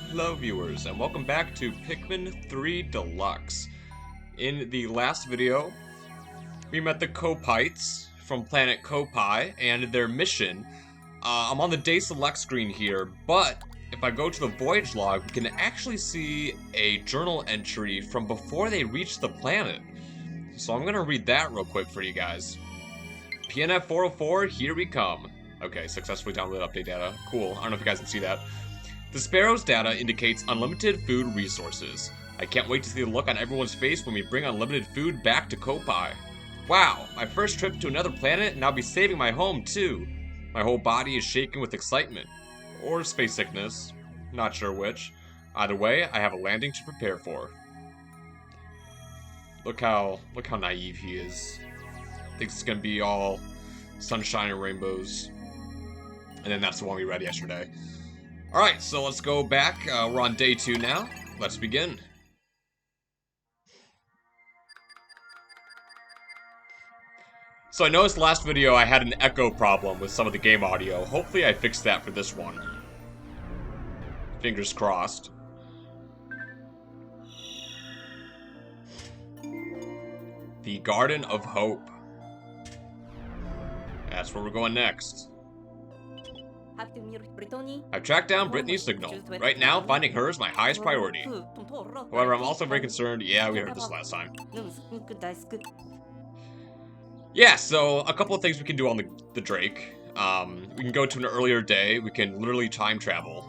Hello viewers, and welcome back to Pikmin 3 Deluxe. In the last video, we met the Copites from planet Copi and their mission. I'm on the day select screen here, but if I go to the voyage log, we can actually see a journal entry from before they reached the planet. So I'm gonna read that real quick for you guys. PNF 404, here we come. Okay, successfully downloaded update data. Cool, I don't know if you guys can see that. The Sparrow's data indicates unlimited food resources. I can't wait to see the look on everyone's face when we bring unlimited food back to Copi. Wow, my first trip to another planet, and I'll be saving my home too. My whole body is shaking with excitement. Or space sickness. Not sure which. Either way, I have a landing to prepare for. Look how naive he is. Thinks it's gonna be all sunshine and rainbows. And then that's the one we read yesterday. Alright, so let's go back. We're on day 2 now. Let's begin. So I noticed last video I had an echo problem with some of the game audio. Hopefully I fixed that for this one. Fingers crossed. The Garden of Hope. That's where we're going next. I've tracked down Brittany's signal. Right now, finding her is my highest priority. However, I'm also very concerned. Yeah, we heard this last time. Yeah, so a couple of things we can do on the Drake. We can go to an earlier day. We can literally time travel.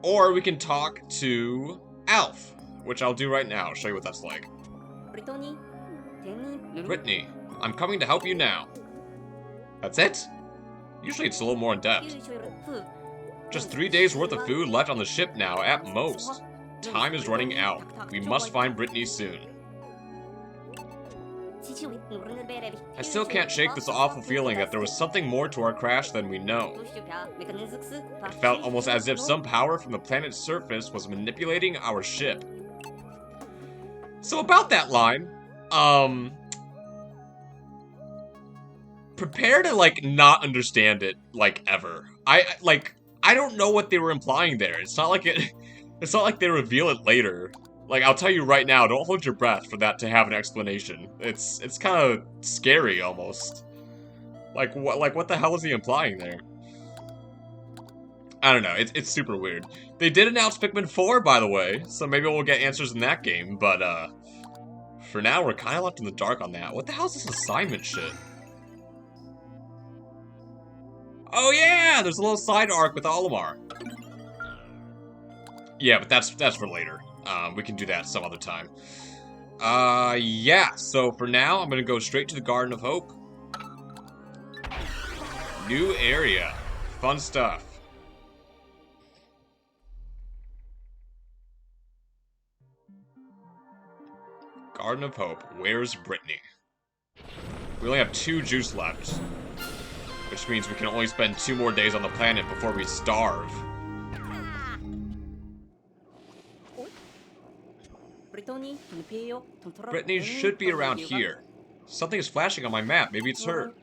Or we can talk to Alf, which I'll do right now. I'll show you what that's like. Brittany, I'm coming to help you now. That's it? Usually it's a little more in-depth. Just 3 days worth of food left on the ship now, at most. Time is running out. We must find Brittany soon. I still can't shake this awful feeling that there was something more to our crash than we know. It felt almost as if some power from the planet's surface was manipulating our ship. So about that line, prepare to, like, not understand it, like, ever. I don't know what they were implying there. It's not like they reveal it later. Like, I'll tell you right now, don't hold your breath for that to have an explanation. It's kind of scary, almost. Like, what the hell is he implying there? I don't know, it's super weird. They did announce Pikmin 4, by the way, so maybe we'll get answers in that game, but, for now, we're kind of left in the dark on that. What the hell is this assignment shit? Oh yeah, there's a little side arc with Olimar. Yeah, but that's for later. We can do that some other time. Yeah, so for now, I'm gonna go straight to the Garden of Hope. New area. Fun stuff. Garden of Hope. Where's Brittany? We only have 2 juice left. Which means we can only spend 2 more days on the planet before we starve. Brittany should be around here. Something is flashing on my map. Maybe it's her.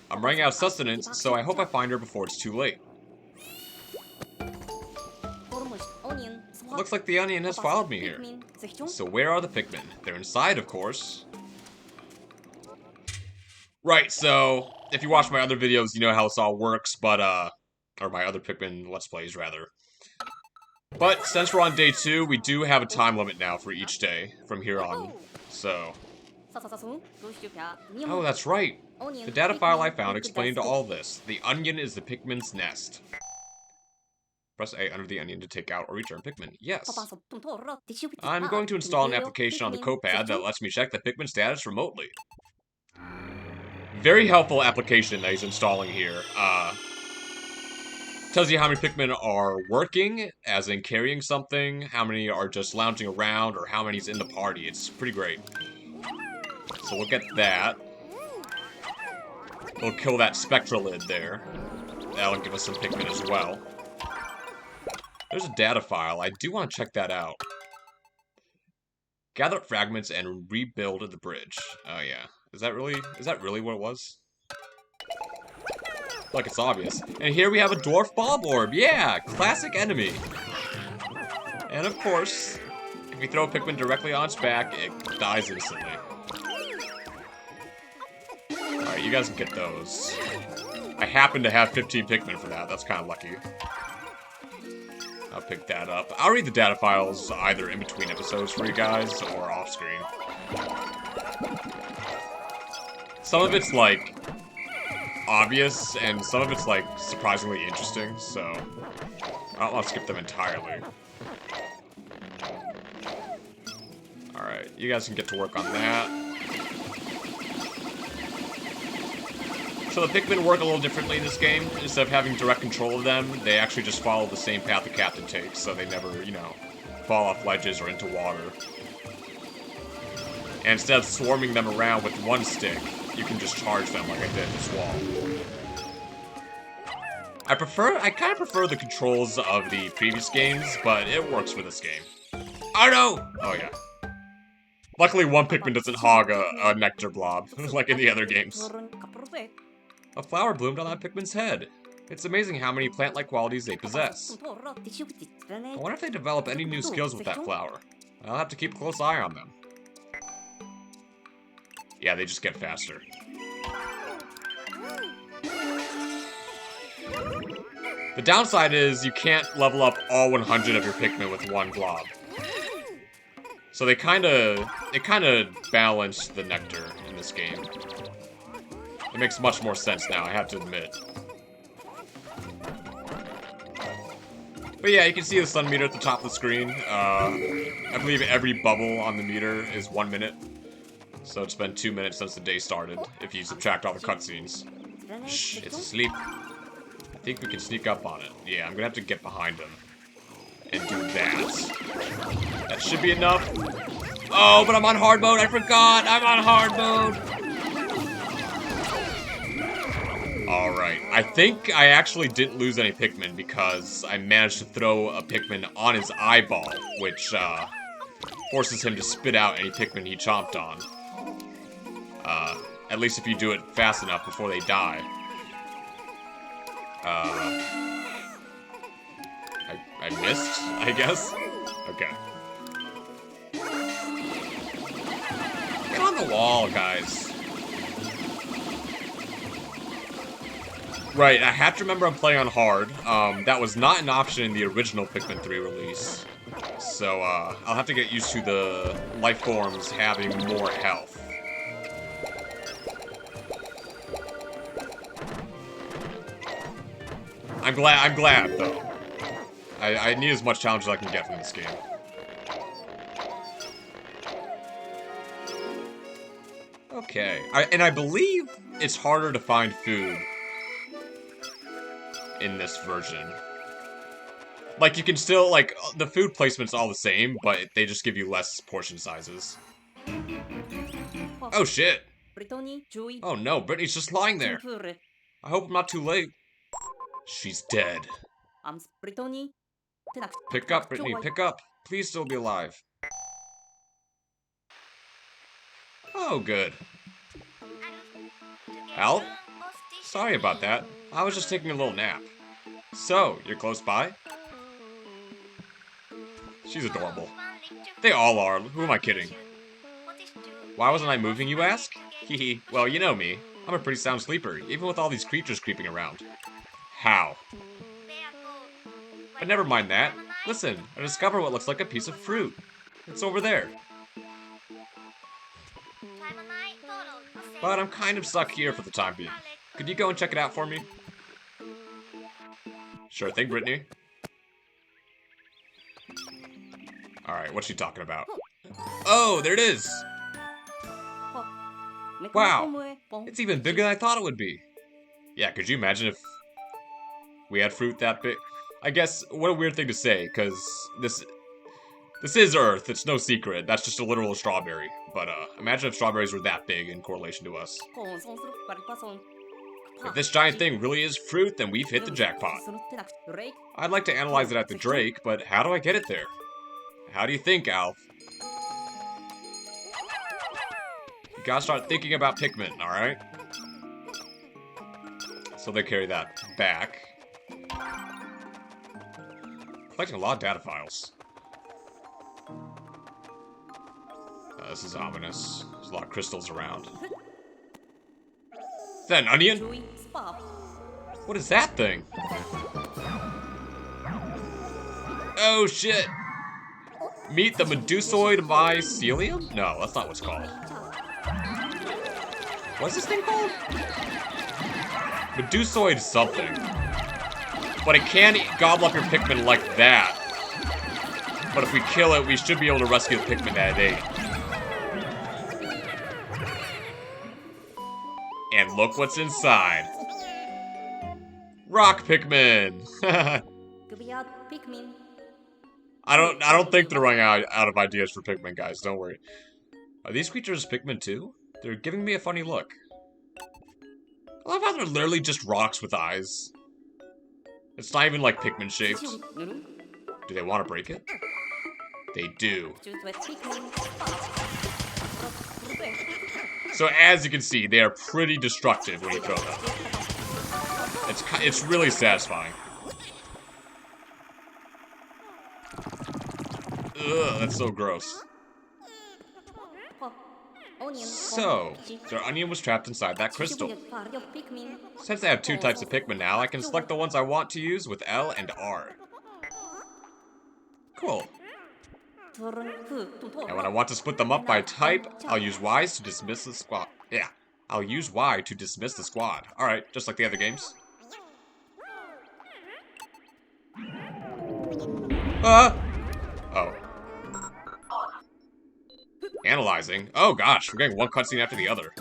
I'm running out of sustenance, so I hope I find her before it's too late. Looks like the onion has followed me here. So where are the Pikmin? They're inside, of course. Right, so if you watch my other videos, you know how this all works, but, or my other Pikmin Let's Plays, rather. But since we're on day 2, we do have a time limit now for each day from here on, so. Oh, that's right. The data file I found explained all this. The onion is the Pikmin's nest. Press A under the onion to take out or return Pikmin. Yes. I'm going to install an application on the Copad that lets me check the Pikmin status remotely. Very helpful application that he's installing here. Tells you how many Pikmin are working, as in carrying something, how many are just lounging around, or how many's in the party. It's pretty great. So we'll get that. We'll kill that Spectralid there. That'll give us some Pikmin as well. There's a data file. I do want to check that out. Gather up fragments and rebuild the bridge. Oh yeah. Is that really what it was? Like it's obvious. And here we have a dwarf bulb orb. Yeah, classic enemy. And of course, if you throw a Pikmin directly on its back, it dies instantly. Alright, you guys can get those. I happen to have 15 Pikmin for that. That's kind of lucky. I'll pick that up. I'll read the data files either in between episodes for you guys or off screen. Some of it's like obvious and some of it's like surprisingly interesting, so I don't want to skip them entirely. Alright, you guys can get to work on that. So the Pikmin work a little differently in this game. Instead of having direct control of them, they actually just follow the same path the captain takes, so they never, you know, fall off ledges or into water. And instead of swarming them around with one stick, you can just charge them like I did this wall. I kind of prefer the controls of the previous games, but it works for this game. Oh no! Oh yeah. Luckily one Pikmin doesn't hog a nectar blob, like in the other games. A flower bloomed on that Pikmin's head. It's amazing how many plant-like qualities they possess. I wonder if they develop any new skills with that flower. I'll have to keep a close eye on them. Yeah, they just get faster. The downside is you can't level up all 100 of your Pikmin with one blob. So they kinda balance the nectar in this game. It makes much more sense now, I have to admit. But yeah, you can see the sun meter at the top of the screen. I believe every bubble on the meter is 1 minute. So it's been 2 minutes since the day started, if you subtract all the cutscenes. Shh, it's asleep. I think we can sneak up on it. Yeah, I'm gonna have to get behind him. And do that. That should be enough. Oh, but I'm on hard mode, I forgot! I'm on hard mode! Alright, I think I actually didn't lose any Pikmin because I managed to throw a Pikmin on his eyeball, which forces him to spit out any Pikmin he chomped on. At least if you do it fast enough before they die. I missed, I guess? Okay. Get on the wall, guys. Right, I have to remember I'm playing on hard. That was not an option in the original Pikmin 3 release. So, I'll have to get used to the life forms having more health. I'm glad, though. I need as much challenge as I can get from this game. Okay, and I believe it's harder to find food in this version. Like, you can still, like, the food placement's all the same, but they just give you less portion sizes. Oh, shit! Oh no, Brittany's just lying there. I hope I'm not too late. She's dead. Pick up, Brittany, pick up. Please still be alive. Oh, good. Al? Sorry about that. I was just taking a little nap. So, you're close by? She's adorable. They all are. Who am I kidding? Why wasn't I moving, you ask? Hehe. Well, you know me. I'm a pretty sound sleeper, even with all these creatures creeping around. How? But never mind that. Listen, I discovered what looks like a piece of fruit. It's over there. But I'm kind of stuck here for the time being. Could you go and check it out for me? Sure thing, Brittany. Alright, what's she talking about? Oh, there it is! Wow, it's even bigger than I thought it would be. Yeah, could you imagine if we had fruit that big? I guess, what a weird thing to say, because this is Earth, it's no secret, that's just a literal strawberry. But, imagine if strawberries were that big in correlation to us. If this giant thing really is fruit, then we've hit the jackpot. I'd like to analyze it at the Drake, but how do I get it there? How do you think, Alf? You gotta start thinking about Pikmin, alright? So they carry that back. Collecting a lot of data files. This is ominous. There's a lot of crystals around. Is that an onion? What is that thing? Oh shit! Meet the Medusoid mycelium? No, that's not what it's called. What's this thing called? Medusoid something. But it can gobble up your Pikmin like that. But if we kill it, we should be able to rescue the Pikmin at 8. And look what's inside. Rock Pikmin! I don't think they're running out of ideas for Pikmin, guys, don't worry. Are these creatures Pikmin too? They're giving me a funny look. I love how they're literally just rocks with eyes. It's not even like Pikmin shaped. Do they want to break it? They do. So as you can see, they are pretty destructive when you throw them. It's really satisfying. Ugh, that's so gross. So, their onion was trapped inside that crystal. Since I have 2 types of Pikmin now, I can select the ones I want to use with L and R. Cool. And when I want to split them up by type, I'll use Y to dismiss the squad. Yeah, I'll use Y to dismiss the squad. Alright, just like the other games. Oh. Analyzing. Oh gosh, we're getting one cutscene after the other.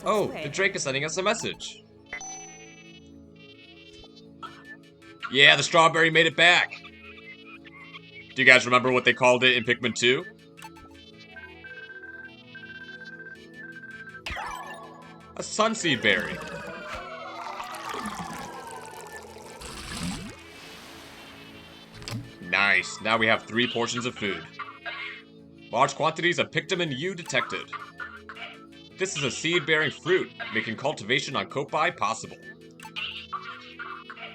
Oh, the Drake is sending us a message. Yeah, the strawberry made it back. Do you guys remember what they called it in Pikmin 2? A sunseed berry. Nice. Now we have 3 portions of food. Large quantities of Pikmin U detected. This is a seed-bearing fruit, making cultivation on Kopai possible.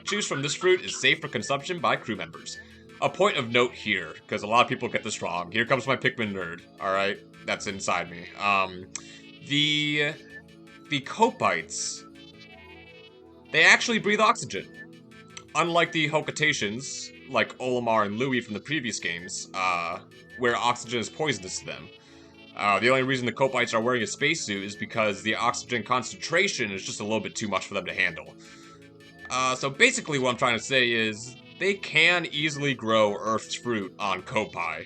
Juice from this fruit is safe for consumption by crew members. A point of note here, because a lot of people get this wrong. Here comes my Pikmin nerd, alright? That's inside me. The Kopaites, they actually breathe oxygen. Unlike the Hokatations, like Olimar and Louie from the previous games, where oxygen is poisonous to them. The only reason the Kopaites are wearing a spacesuit is because the oxygen concentration is just a little bit too much for them to handle. So basically what I'm trying to say is, they can easily grow Earth's fruit on Kopai.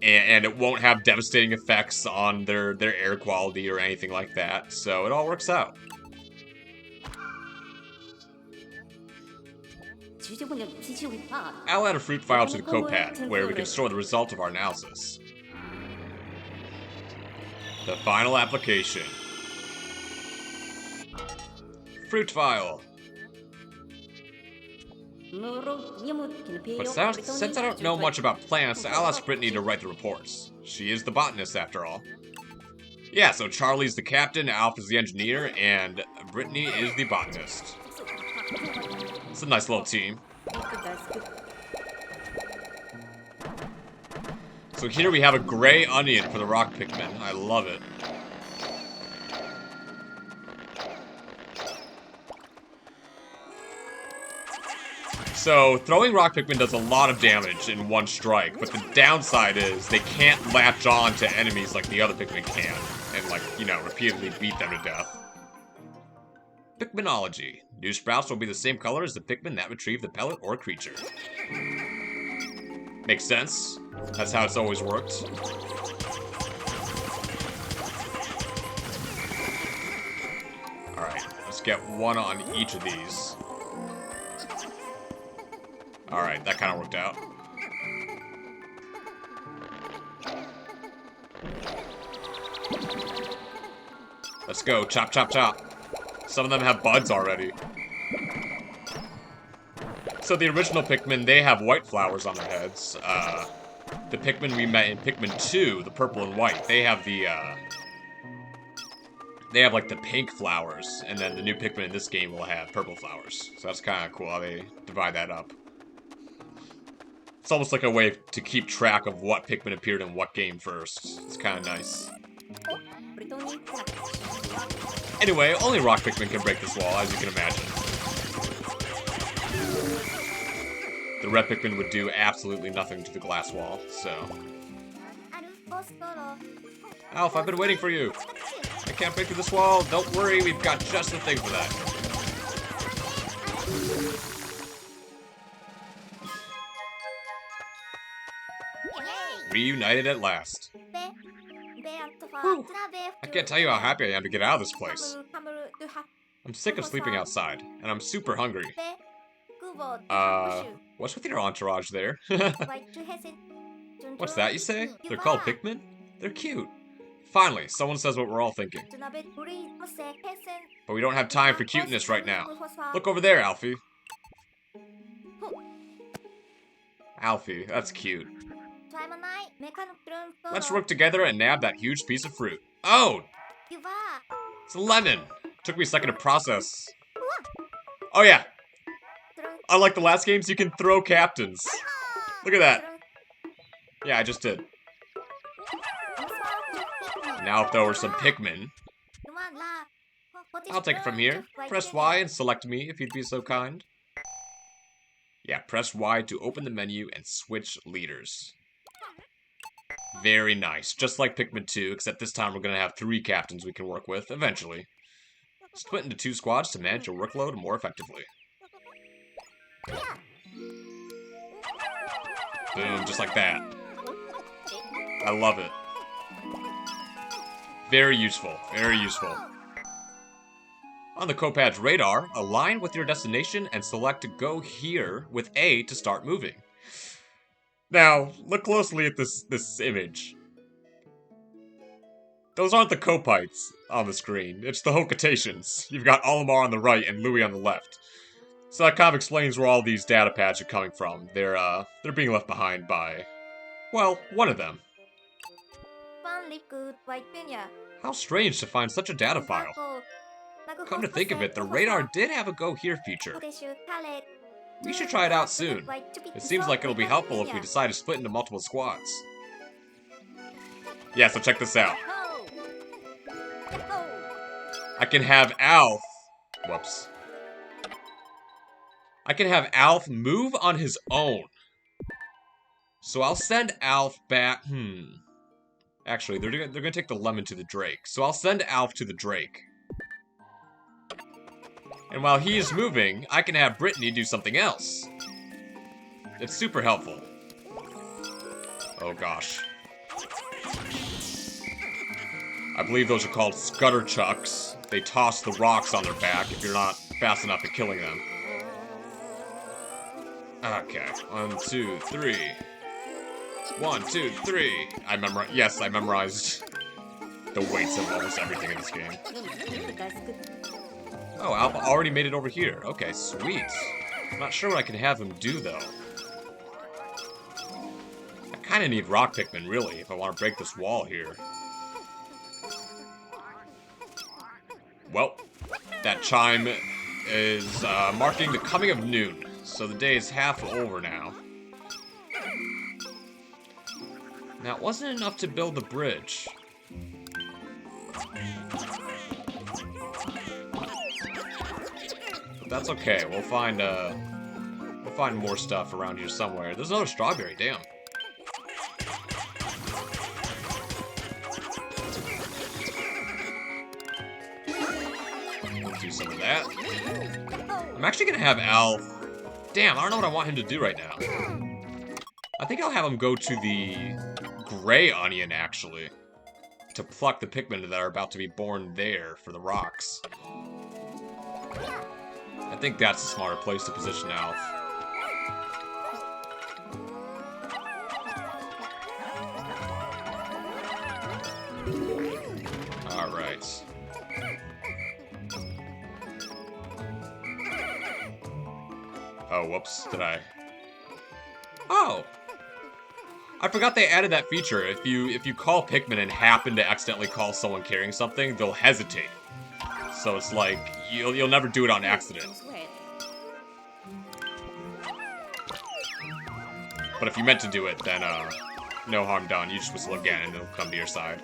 And it won't have devastating effects on their air quality or anything like that, so it all works out. I'll add a fruit file to the Copad, where we can store the result of our analysis. The final application. Fruit file. But since I don't know much about plants, I'll ask Brittany to write the reports. She is the botanist, after all. Yeah, so Charlie's the captain, Alf is the engineer, and Brittany is the botanist. It's a nice little team. So here we have a gray onion for the rock Pikmin. I love it. So, throwing rock Pikmin does a lot of damage in one strike, but the downside is they can't latch on to enemies like the other Pikmin can, and like, you know, repeatedly beat them to death. Pikminology. New sprouts will be the same color as the Pikmin that retrieve the pellet or creature. Makes sense. That's how it's always worked. Alright, let's get one on each of these. Alright, that kind of worked out. Let's go, chop, chop, chop. Some of them have buds already. So the original Pikmin, they have white flowers on their heads. The Pikmin we met in Pikmin 2, the purple and white, they have the they have like the pink flowers, and then the new Pikmin in this game will have purple flowers. So that's kind of cool how they divide that up. It's almost like a way to keep track of what Pikmin appeared in what game first. It's kind of nice. Anyway, only rock Pikmin can break this wall, as you can imagine. The red Pikmin would do absolutely nothing to the glass wall, so... Alf, I've been waiting for you. I can't break through this wall. Don't worry, we've got just the thing for that. Reunited at last. Whew. I can't tell you how happy I am to get out of this place. I'm sick of sleeping outside, and I'm super hungry. What's with your entourage there? What's that you say? They're called Pikmin? They're cute. Finally, someone says what we're all thinking. But we don't have time for cuteness right now. Look over there, Alfie. Alfie, that's cute. Let's work together and nab that huge piece of fruit. Oh! It's a lemon! Took me a second to process. Oh yeah! Unlike the last games, you can throw captains. Look at that. Yeah, I just did. Now if there were some Pikmin. I'll take it from here. Press Y and select me if you'd be so kind. Yeah, press Y to open the menu and switch leaders. Very nice. Just like Pikmin 2, except this time we're going to have 3 captains we can work with, eventually. Split into 2 squads to manage your workload more effectively. Boom, just like that. I love it. Very useful, very useful. On the Copad's radar, align with your destination and select Go Here with A to start moving. Now, look closely at this image. Those aren't the Copites on the screen, it's the Hokatations. You've got Olimar on the right and Louie on the left. So that kind of explains where all these data pads are coming from. They're being left behind by, well, one of them. How strange to find such a data file. Come to think of it, the radar did have a Go Here feature. We should try it out soon. It seems like it'll be helpful if we decide to split into multiple squads. Yeah, so check this out. I can have Alf... Whoops. I can have Alf move on his own. So I'll send Alf back... Actually, they're gonna take the lemon to the Drake. So I'll send Alf to the Drake. And while he is moving, I can have Brittany do something else. It's super helpful. Oh gosh. I believe those are called Scutter Chucks. They toss the rocks on their back if you're not fast enough at killing them. Okay, 1, 2, 3. 1, 2, 3. I memorized the weights of almost everything in this game. Oh, Alpha already made it over here. Okay, sweet. I'm not sure what I can have him do, though. I kind of need rock Pikmin, really, if I want to break this wall here. Well, that chime is marking the coming of noon, so the day is half over now. Now, it wasn't enough to build the bridge. But that's okay. We'll find more stuff around here somewhere. There's another strawberry. Damn. Do some of that. I'm actually gonna have Alf. Damn, I don't know what I want him to do right now. I think I'll have him go to the gray onion, actually, to pluck the Pikmin that are about to be born there for the rocks. I think that's a smarter place to position Alf. Alright. Oh, whoops, did I... Oh! I forgot they added that feature. If you call Pikmin and happen to accidentally call someone carrying something, they'll hesitate. So it's like you'll never do it on accident. But if you meant to do it, then no harm done. You just whistle again and they'll come to your side.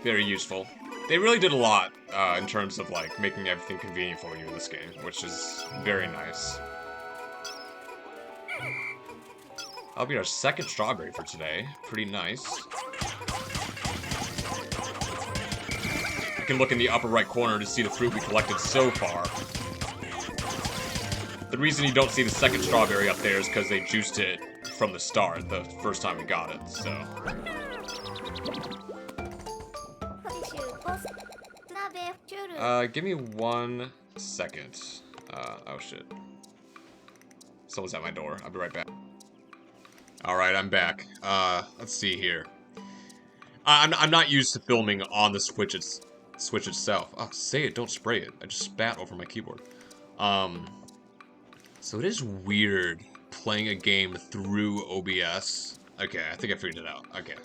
Very useful. They really did a lot in terms of like making everything convenient for you in this game, which is very nice. That'll be our second strawberry for today. Pretty nice. You can look in the upper right corner to see the fruit we collected so far. The reason you don't see the second strawberry up there is because they juiced it from the start, the first time we got it, so. Give me 1 second. Oh shit. Someone's at my door. I'll be right back. Alright, I'm back. Let's see here. I'm not used to filming on the Switch itself. Oh, say it, don't spray it. I just spat over my keyboard. So it is weird playing a game through OBS. Okay, I think I figured it out. Okay.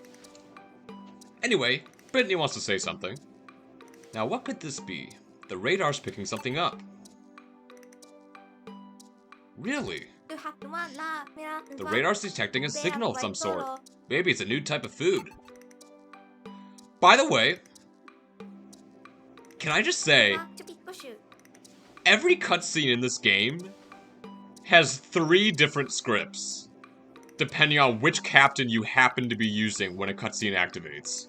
Anyway, Brittany wants to say something. Now, what could this be? The radar's picking something up. Really? The radar's detecting a signal of some sort. Maybe it's a new type of food. By the way, can I just say, every cutscene in this game has 3 different scripts, depending on which captain you happen to be using when a cutscene activates.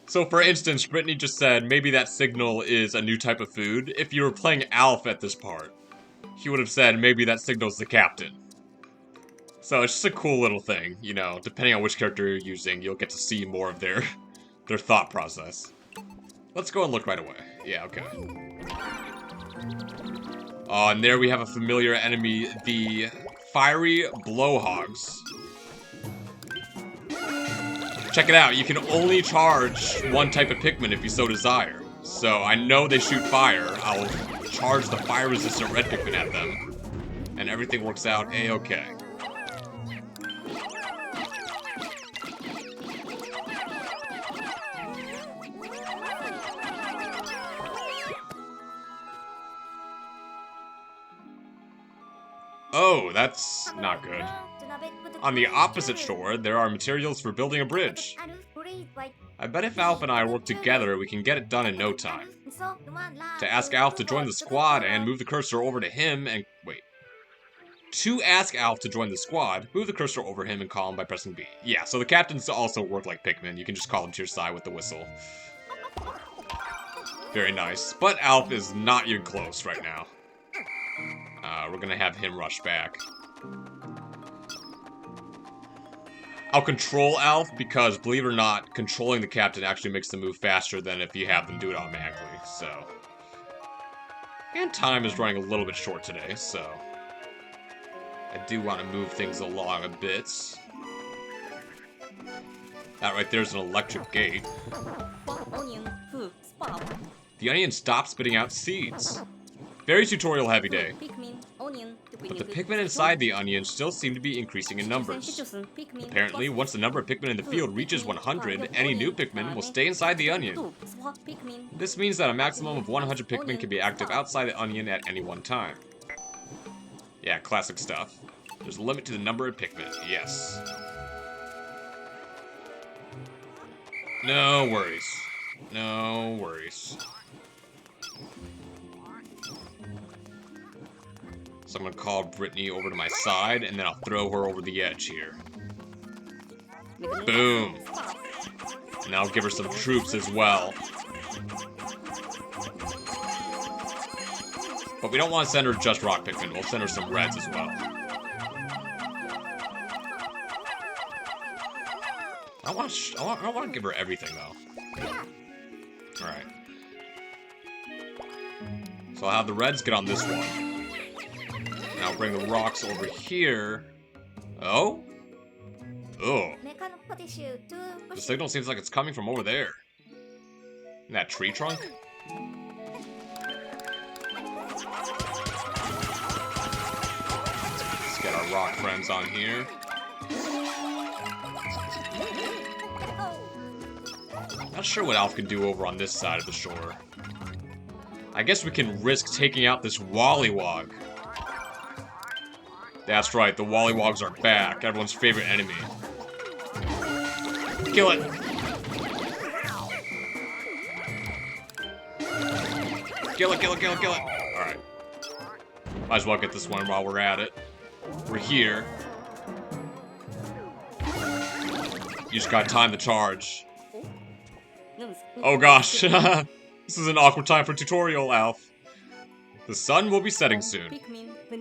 So for instance, Brittany just said maybe that signal is a new type of food. If you were playing Alf at this part, he would have said maybe that signal's the captain. So it's just a cool little thing, you know, depending on which character you're using, you'll get to see more of their thought process. Let's go and look right away. Yeah, okay. Oh, and there we have a familiar enemy, the fiery blowhogs. Check it out, you can only charge one type of Pikmin if you so desire. So I know they shoot fire, I'll charge the fire-resistant red Pikmin at them, and everything works out a-okay. Oh, that's not good. On the opposite shore, there are materials for building a bridge. I bet if Alf and I work together, we can get it done in no time. To ask Alf to join the squad and move the cursor over to him and... wait. To ask Alf to join the squad, move the cursor over him and call him by pressing B. Yeah, so the captains also work like Pikmin. You can just call him to your side with the whistle. Very nice. But Alf is not even close right now. We're gonna have him rush back. I'll control Alf because, believe it or not, controlling the captain actually makes them move faster than if you have them do it automatically, so... And time is running a little bit short today, so... I do want to move things along a bit. That right there's an electric gate. The onion stopped spitting out seeds. Very tutorial heavy day. But the Pikmin inside the onion still seem to be increasing in numbers. Apparently, once the number of Pikmin in the field reaches 100, any new Pikmin will stay inside the onion. This means that a maximum of 100 Pikmin can be active outside the onion at any one time. Yeah, classic stuff. There's a limit to the number of Pikmin, yes. No worries. No worries. So I'm gonna call Brittany over to my side, and then I'll throw her over the edge here. Boom! And I'll give her some troops as well. But we don't want to send her just rock Pikmin, we'll send her some reds as well. I want to give her everything, though. Alright. So I'll have the reds get on this one. Now bring the rocks over here. Oh? Oh. The signal seems like it's coming from over there. In that tree trunk? lands on here. Not sure what Alf can do over on this side of the shore. I guess we can risk taking out this Wollywog. That's right, the Wollywogs are back, everyone's favorite enemy. Kill it! Kill it, kill it, kill it, kill it! Alright. Might as well get this one while we're at it. We're here. You just got time to charge. Oh gosh, this is an awkward time for tutorial, Alf. The sun will be setting soon.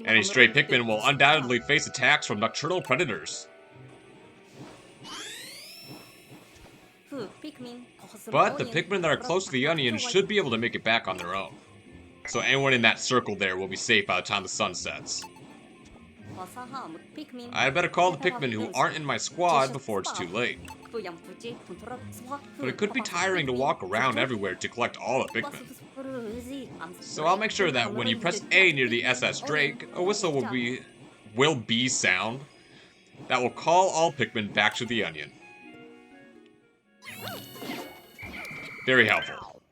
Any stray Pikmin will undoubtedly face attacks from nocturnal predators. But the Pikmin that are close to the onion should be able to make it back on their own. So anyone in that circle there will be safe by the time the sun sets. I better call the Pikmin who aren't in my squad before it's too late. But it could be tiring to walk around everywhere to collect all the Pikmin. So I'll make sure that when you press A near the SS Drake, a whistle will be sound that will call all Pikmin back to the onion. Very helpful.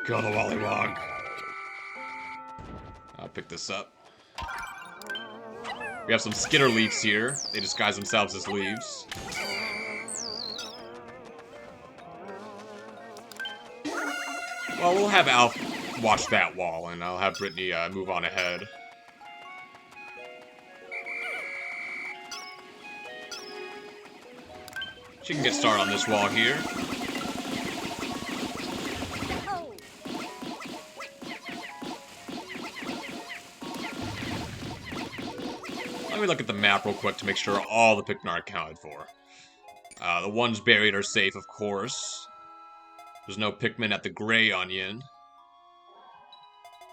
Kill the Wollywog. I'll pick this up. We have some skitter leaves here. They disguise themselves as leaves. Well, we'll have Alf watch that wall, and I'll have Brittany move on ahead. She can get started on this wall here. Let me look at the map real quick to make sure all the Pikmin are accounted for. The ones buried are safe, of course. There's no Pikmin at the Gray Onion.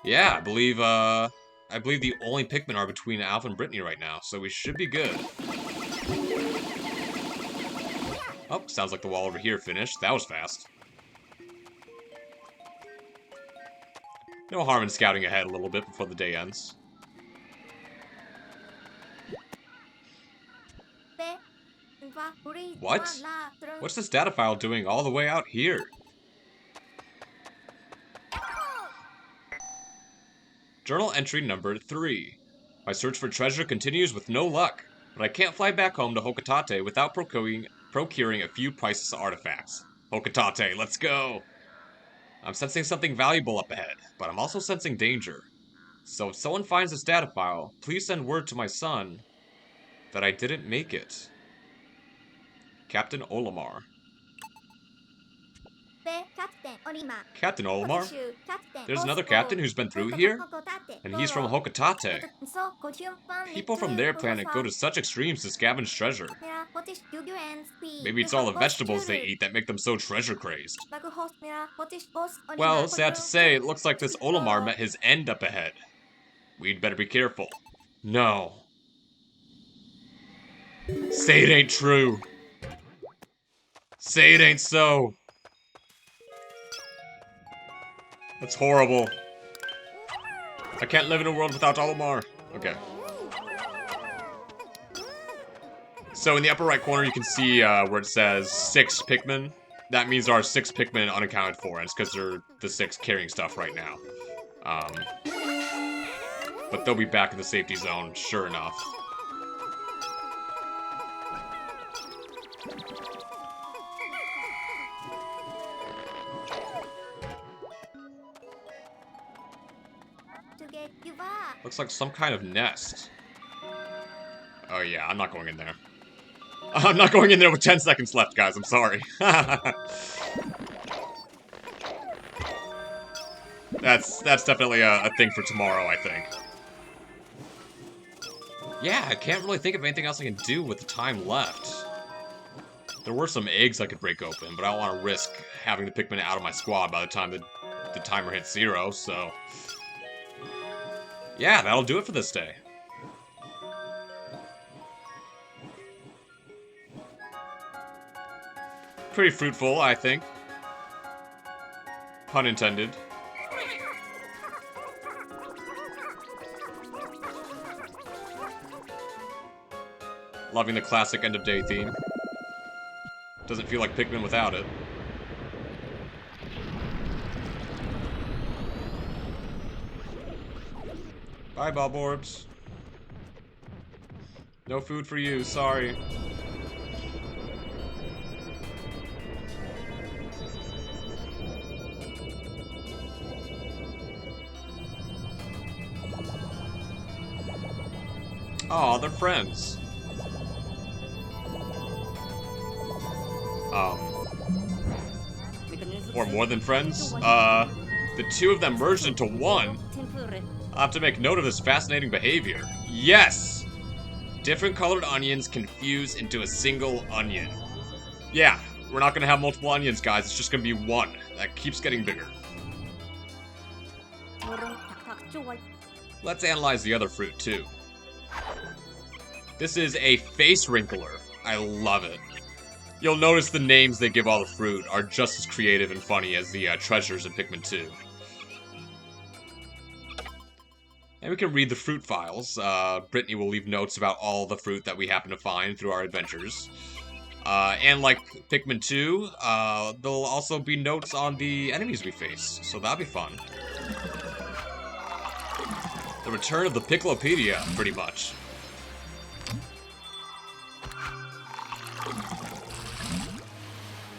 Yeah, I believe the only Pikmin are between Alf and Brittany right now, so we should be good. Oh, sounds like the wall over here finished. That was fast. No harm in scouting ahead a little bit before the day ends. What? What's this data file doing all the way out here? Journal entry number 3. My search for treasure continues with no luck, but I can't fly back home to Hokitate without procuring a few priceless artifacts. Hokitate, let's go! I'm sensing something valuable up ahead, but I'm also sensing danger. So if someone finds this data file, please send word to my son that I didn't make it. Captain Olimar. Captain Olimar? There's another captain who's been through here? And he's from Hokitate. People from their planet go to such extremes to scavenge treasure. Maybe it's all the vegetables they eat that make them so treasure-crazed. Well, sad to say, it looks like this Olimar met his end up ahead. We'd better be careful. No. Say it ain't true. Say it ain't so. That's horrible. I can't live in a world without Olimar. Okay. So in the upper right corner, you can see where it says 6 Pikmin. That means there are 6 Pikmin unaccounted for, and it's because they're the 6 carrying stuff right now. But they'll be back in the safety zone, sure enough. Looks like some kind of nest. Oh yeah, I'm not going in there. I'm not going in there with 10 seconds left, guys. I'm sorry. That's definitely a thing for tomorrow, I think. Yeah, I can't really think of anything else I can do with the time left. There were some eggs I could break open, but I don't want to risk having the Pikmin out of my squad by the time the timer hits 0, so... Yeah, that'll do it for this day. Pretty fruitful, I think. Pun intended. Loving the classic end of day theme. Doesn't feel like Pikmin without it. Bye, Bob Orbs. No food for you, sorry. Aw, they're friends. Or more than friends? The two of them merged into one? I'll have to make note of this fascinating behavior. Yes! Different colored onions can fuse into a single onion. Yeah, we're not gonna have multiple onions, guys. It's just gonna be one. That keeps getting bigger. Let's analyze the other fruit, too. This is a face wrinkler. I love it. You'll notice the names they give all the fruit are just as creative and funny as the treasures in Pikmin 2. And we can read the fruit files. Brittany will leave notes about all the fruit that we happen to find through our adventures. And like Pikmin 2, there'll also be notes on the enemies we face, so that'll be fun. The return of the Piccolopedia, pretty much.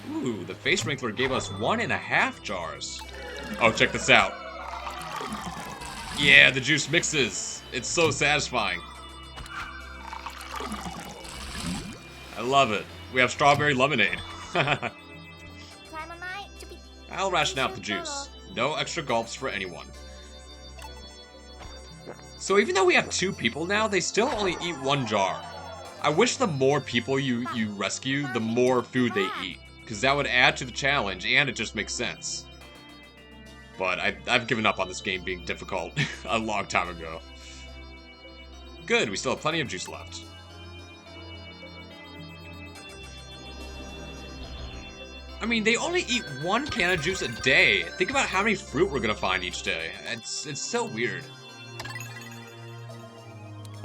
Ooh, the face wrinkler gave us 1.5 jars. Oh, check this out. Yeah, the juice mixes. It's so satisfying. I love it. We have strawberry lemonade. I'll ration out the juice. No extra gulps for anyone. So even though we have 2 people now, they still only eat 1 jar. I wish the more people you rescue, the more food they eat. Because that would add to the challenge, and it just makes sense. But I've given up on this game being difficult a long time ago. Good, we still have plenty of juice left. I mean, they only eat 1 can of juice a day. Think about how many fruit we're gonna find each day. It's so weird.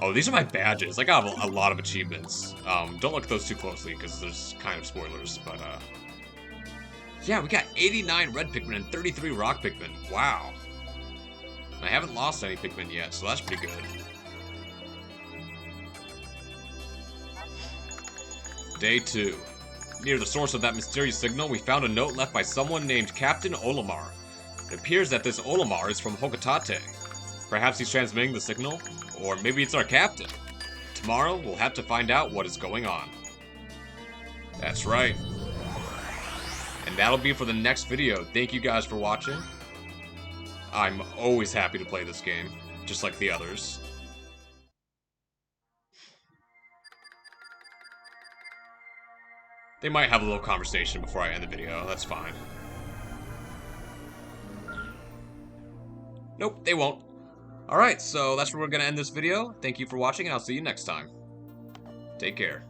Oh, these are my badges. I got a lot of achievements. Don't look at those too closely, because there's kind of spoilers, but, yeah, we got 89 red Pikmin and 33 rock Pikmin. Wow. I haven't lost any Pikmin yet, so that's pretty good. Day 2. Near the source of that mysterious signal, we found a note left by someone named Captain Olimar. It appears that this Olimar is from Hokotate. Perhaps he's transmitting the signal? Or maybe it's our captain. Tomorrow, we'll have to find out what is going on. That's right. And that'll be for the next video. Thank you guys for watching. I'm always happy to play this game, just like the others. They might have a little conversation before I end the video. That's fine. Nope, they won't. Alright, so that's where we're going to end this video. Thank you for watching, and I'll see you next time. Take care.